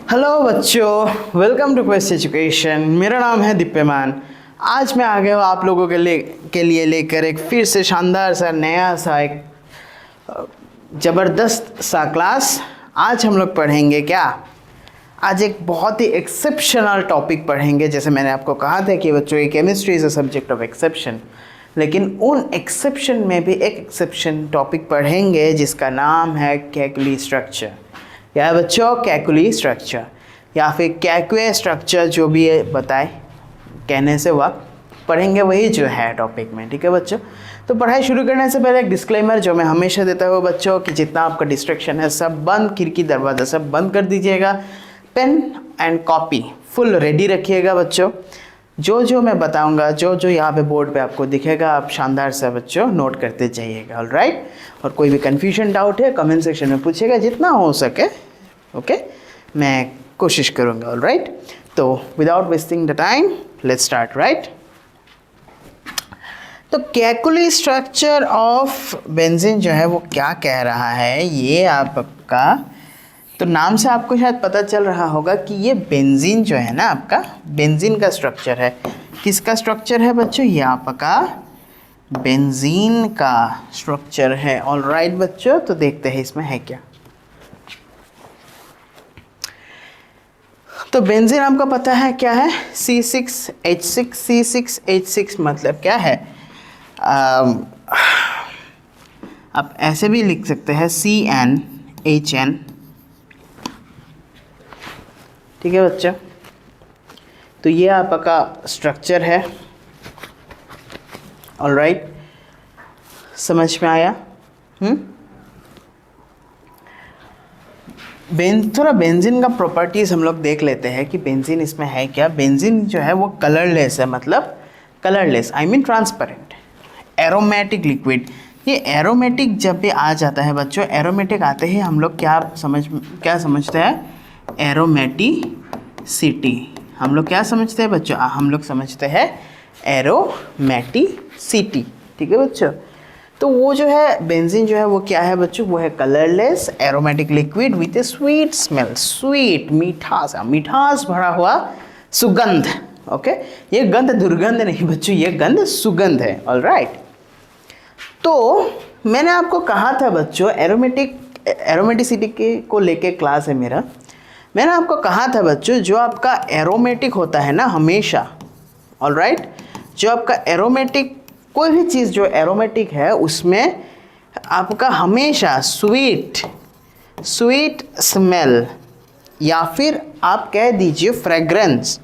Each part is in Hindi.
हेलो बच्चों, वेलकम टू क्वेस्ट एजुकेशन। मेरा नाम है दिप्यमान। आज मैं आ गया हूँ आप लोगों के लिए लेकर एक फिर से शानदार सा नया सा एक ज़बरदस्त सा क्लास। आज हम लोग पढ़ेंगे क्या? आज एक बहुत ही एक्सेप्शनल टॉपिक पढ़ेंगे। जैसे मैंने आपको कहा था कि बच्चों, ये chemistry is a subject of exception, लेकिन उन एक्सेप्शन में भी एक एक्सेप्शन टॉपिक पढ़ेंगे जिसका नाम है कैकुली स्ट्रक्चर। क्या है बच्चों? कैकुली स्ट्रक्चर या फिर कैकुए स्ट्रक्चर, जो भी है बताए, कहने से वह पढ़ेंगे वही जो है टॉपिक में। ठीक है बच्चों, तो पढ़ाई शुरू करने से पहले एक डिस्क्लेमर जो मैं हमेशा देता हूँ बच्चों कि जितना आपका डिस्ट्रैक्शन है सब बंद, खिड़की दरवाज़ा सब बंद कर दीजिएगा। Pen and copy full ready रखिएगा बच्चों। जो जो मैं बताऊंगा, जो जो यहाँ पे बोर्ड पे आपको दिखेगा, आप शानदार से बच्चों नोट करते जाइएगा। ऑलराइट, और कोई भी कन्फ्यूजन डाउट है कमेंट सेक्शन में पूछिएगा, जितना हो सके। ओके, मैं कोशिश करूँगा। ऑलराइट, तो without wasting the time let's start. Right, तो कैकुली स्ट्रक्चर ऑफ बेंजीन जो है वो क्या कह रहा है, ये आपका तो नाम से आपको शायद पता चल रहा होगा कि ये बेंजीन जो है ना, आपका बेंजीन का स्ट्रक्चर है। किसका स्ट्रक्चर है बच्चों? ये आपका बेंजीन का स्ट्रक्चर है। ऑलराइट बच्चों, तो देखते हैं इसमें है क्या। तो बेंजीन आपको पता है क्या है? C6H6। C6H6 मतलब क्या है? आप ऐसे भी लिख सकते हैं CnHn। ठीक है बच्चों, तो ये आपका स्ट्रक्चर है। ऑलराइट, समझ में आया? थोड़ा बेंजीन का प्रॉपर्टीज़ हम लोग देख लेते हैं कि बेंजीन इसमें है क्या। बेंजीन जो है वो कलरलेस है, मतलब colourless I mean transparent, aromatic liquid. ये एरोमेटिक जब भी आ जाता है बच्चों, एरोमेटिक आते ही हम लोग क्या समझते हैं? एरोमेटिसिटी। हम लोग क्या समझते हैं बच्चों? हम लोग समझते हैं एरोमेटिसिटी। ठीक है बच्चों, तो वो जो है बेंजीन जो है वो क्या है बच्चों? वो है colourless aromatic liquid with A sweet smell. Sweet, मिठास भरा हुआ सुगंध। ओके, ये गंध दुर्गंध नहीं बच्चों, ये गंध सुगंध है। ऑलराइट, तो मैंने आपको कहा था बच्चों, एरोमेटिसिटी को लेके क्लास है मेरा। मैंने आपको कहा था बच्चों, जो आपका एरोमेटिक होता है ना हमेशा, ऑलराइट, जो आपका एरोमेटिक, कोई भी चीज़ जो एरोमेटिक है उसमें आपका हमेशा स्वीट स्मेल या फिर आप कह दीजिए फ्रेग्रेंस,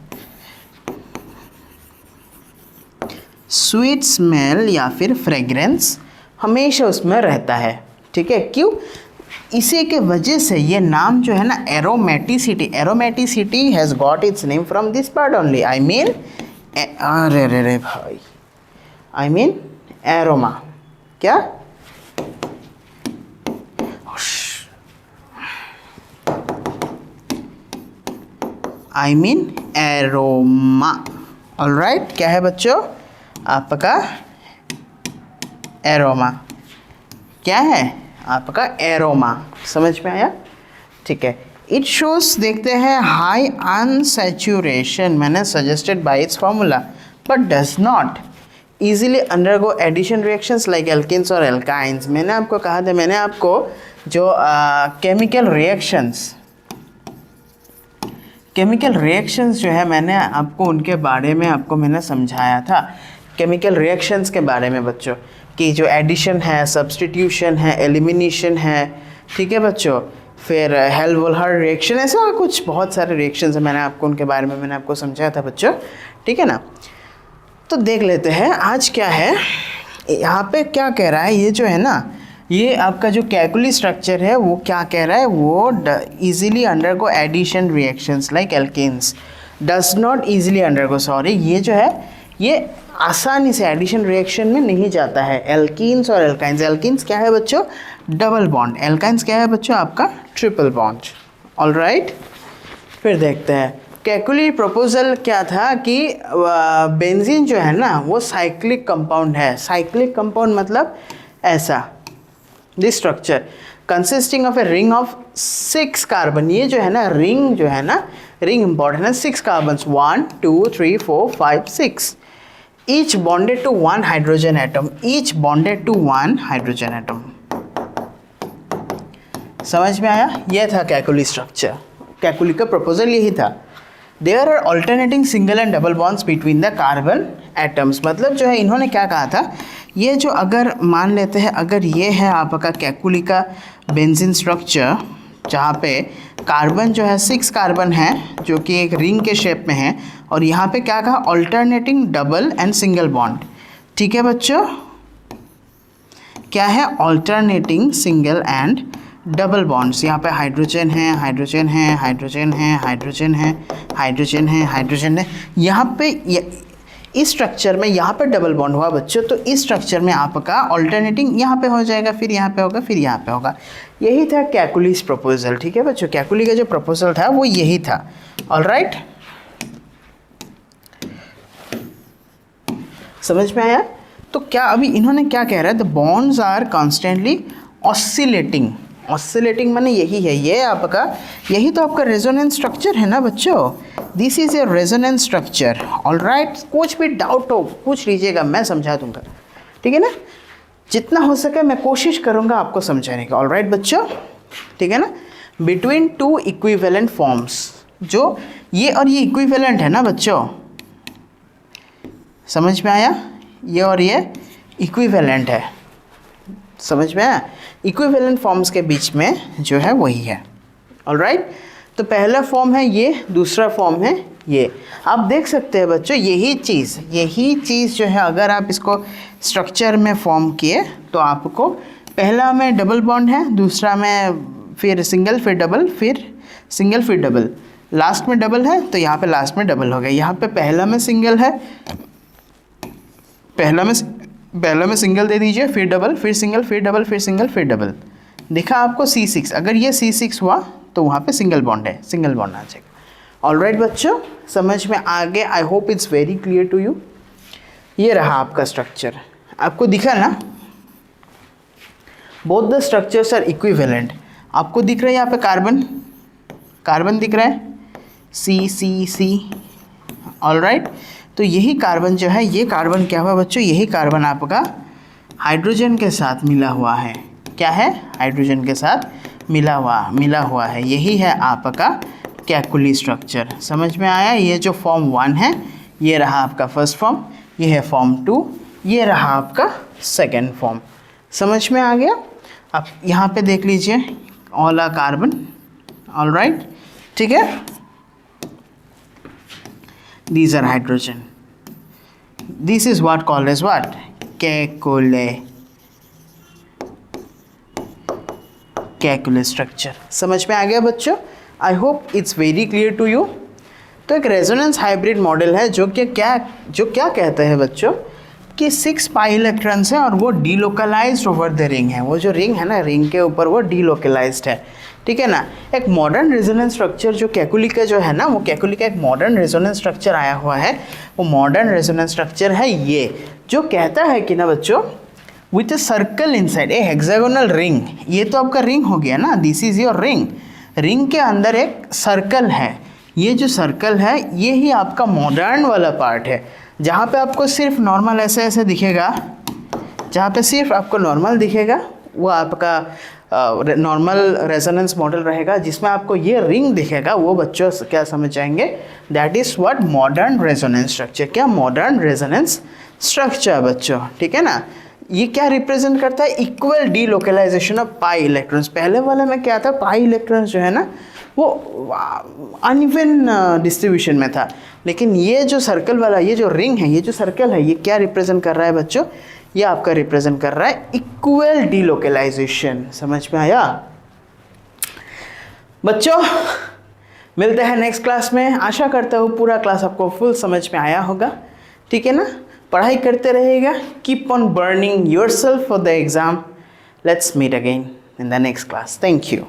स्वीट स्मेल या फिर फ्रेग्रेंस हमेशा उसमें रहता है। ठीक है, क्यों? इसी के वजह से ये नाम जो है ना aromaticity has got its name from this part only. I mean अरे भाई, आई मीन एरोमा। क्या? I mean aroma. ऑलराइट, क्या है बच्चों? आपका एरोमा। क्या है? आपका एरोमा। समझ में आया? ठीक है, इट शोज, देखते हैं, हाई अनसैचुरेशन मैंने suggested by it's formula but does not easily undergo addition reactions like alkenes और alkynes। मैंने आपको कहा था, मैंने आपको जो केमिकल रिएक्शंस जो है मैंने आपको उनके बारे में आपको मैंने समझाया था। केमिकल रिएक्शंस के बारे में बच्चों, कि जो एडिशन है, सब्स्टिट्यूशन है, एलिमिनेशन है। ठीक है बच्चों, फिर हेल्वोल्हर रिएक्शन, ऐसा कुछ बहुत सारे रिएक्शंस है, मैंने आपको उनके बारे में मैंने आपको समझाया था बच्चों। ठीक है ना, तो देख लेते हैं आज क्या है। यहाँ पे क्या कह रहा है, ये जो है ना, ये आपका जो कैकुली स्ट्रक्चर है वो क्या कह रहा है? वो easily undergo addition reactions like alkenes, does not easily undergo, sorry, ये जो है ये आसानी से एडिशन रिएक्शन में नहीं जाता है। एल्कीन्स और एल्काइंस, एल्कीन्स क्या है बच्चों? Double bond. एल्काइंस क्या है बच्चों? आपका ट्रिपल बॉन्ड। ऑलराइट, फिर देखते हैं कैकुली प्रपोजल क्या था कि बेंजीन जो है ना वो साइक्लिक कंपाउंड है। साइक्लिक कंपाउंड मतलब ऐसा, this structure consisting of a ring of 6 carbon. ये जो है ना रिंग, जो है ना रिंग इंपॉर्टेंट है, 6 carbon, 1 2 3 4 5 6, each bonded to 1 hydrogen atom, each bonded to 1 hydrogen atom. समझ में आया? यह था कैकुली स्ट्रक्चर। कैकुली का प्रपोजल यही था। There are alternating single and double bonds between the carbon atoms. मतलब जो है इन्होंने क्या कहा था, ये जो अगर मान लेते हैं, अगर ये है आपका कैकुली का बेंजीन स्ट्रक्चर, जहाँ पे कार्बन जो है 6 कार्बन है जो कि एक रिंग के शेप में है, और यहाँ पे क्या कहा, alternating double and single bond. ठीक है बच्चों, क्या है, alternating single and double bonds. यहाँ पे हाइड्रोजन है, हाइड्रोजन है, हाइड्रोजन है, हाइड्रोजन है, हाइड्रोजन है, हाइड्रोजन है। यहाँ पे इस स्ट्रक्चर में यहाँ पे डबल बॉन्ड हुआ बच्चों, तो इस स्ट्रक्चर में आपका ऑल्टरनेटिंग यहाँ पे हो जाएगा, फिर यहाँ पे होगा, फिर यहाँ पे होगा। यही था कैकुली's प्रपोजल। ठीक है बच्चों, कैकुली का जो प्रपोजल था वो यही था। ऑलराइट, समझ में आया? तो क्या अभी इन्होंने क्या कह रहा है, the bonds are constantly oscillating. Oscillating माने यही है, ये आपका, यही तो आपका रेजोनेंस स्ट्रक्चर है ना बच्चों। This is a resonance structure. Alright, कुछ भी डाउट हो पूछ लीजिएगा, मैं समझा दूंगा। ठीक है ना, जितना हो सके मैं कोशिश करूंगा आपको समझाने का। ऑलराइट बच्चों, ठीक है ना। बिटवीन टू इक्विवेलेंट फॉर्म्स, जो ये और ये इक्विवेलेंट है ना बच्चों, समझ में आया? ये और ये इक्विवेलेंट है, समझ में आया? इक्विवेलेंट फॉर्म्स के बीच में जो है वही है। ऑलराइट, तो पहला फॉर्म है ये, दूसरा फॉर्म है ये। आप देख सकते हैं बच्चों, यही चीज़ जो है, अगर आप इसको स्ट्रक्चर में फॉर्म किए तो आपको पहला में डबल बॉन्ड है, दूसरा में फिर सिंगल, फिर डबल, फिर सिंगल, फिर डबल, लास्ट में डबल है, तो यहाँ पे लास्ट में डबल हो गया। यहाँ पे पहला में सिंगल है, पहला में सिंगल दे दीजिए, फिर डबल, फिर सिंगल, फिर डबल, फिर सिंगल, फिर डबल। दिखा आपको C6। अगर ये C6 हुआ तो वहाँ पे सिंगल बॉन्ड है, सिंगल बॉन्ड आ जाएगा। ऑलराइट बच्चों, समझ में आ गया? I hope it's very clear to you. ये रहा आपका स्ट्रक्चर, आपको दिखा ना, both the structures are equivalent. आपको दिख रहा है यहाँ पे कार्बन, कार्बन दिख रहा है, C। ऑलराइट, तो यही कार्बन जो है, ये कार्बन क्या हुआ बच्चों, यही कार्बन आपका हाइड्रोजन के साथ मिला हुआ है। क्या है? हाइड्रोजन के साथ मिला हुआ है। यही है आपका कैकुली स्ट्रक्चर। समझ में आया? ये जो फॉर्म 1 है, ये रहा आपका फर्स्ट फॉर्म, ये है फॉर्म 2, ये रहा आपका सेकेंड फॉर्म। समझ में आ गया? अब यहाँ पे देख लीजिए, ऑल आर कार्बन। ऑलराइट, ठीक है, these are hydrogen. This is what called as what? Calculus structure. समझ में आ गया बच्चों? I hope it's very clear to you. तो एक रेजोनेंस हाइब्रिड मॉडल है जो क्या कहते हैं बच्चों, कि 6 पाई इलेक्ट्रॉन्स हैं और वो डीलोकलाइज्ड ओवर द रिंग है। वो जो रिंग है ना, रिंग के ऊपर वो डीलोकलाइज्ड है। ठीक है ना। एक मॉडर्न रेजोनेंस स्ट्रक्चर जो कैकुली का जो है ना, वो कैकुली का एक मॉडर्न रेजोनेंस स्ट्रक्चर आया हुआ है। वो मॉडर्न रेजोनेंस स्ट्रक्चर है ये, जो कहता है कि ना बच्चों, with a circle inside a hexagonal ring. ये तो आपका रिंग हो गया ना, this is your ring. Ring के अंदर एक सर्कल है। ये जो सर्कल है, ये ही आपका मॉडर्न वाला पार्ट है, जहाँ पे आपको सिर्फ नॉर्मल ऐसे दिखेगा। जहाँ पे सिर्फ आपको नॉर्मल दिखेगा वो आपका नॉर्मल रेजोनेंस मॉडल रहेगा। जिसमें आपको ये रिंग दिखेगा, वो बच्चों क्या समझ जाएंगे, that is what modern resonance structure. क्या? मॉडर्न रेजोनेंस स्ट्रक्चर बच्चों। ठीक है ना। ये क्या रिप्रेजेंट करता है? Equal delocalisation of pi electrons. पहले वाले में क्या था, पाई इलेक्ट्रॉन्स जो है ना वो अनइवन डिस्ट्रीब्यूशन में था। लेकिन ये जो सर्कल वाला, ये जो रिंग है, ये जो सर्कल है, ये क्या रिप्रेजेंट कर रहा है बच्चों? ये आपका रिप्रेजेंट कर रहा है इक्वल डीलोकलाइजेशन। समझ में आया बच्चों? मिलते हैं नेक्स्ट क्लास में। आशा करता हूँ पूरा क्लास आपको फुल समझ में आया होगा। ठीक है ना। पढ़ाई करते रहेगा। Keep on burning yourself for the exam. Let's meet again in the next class. Thank you.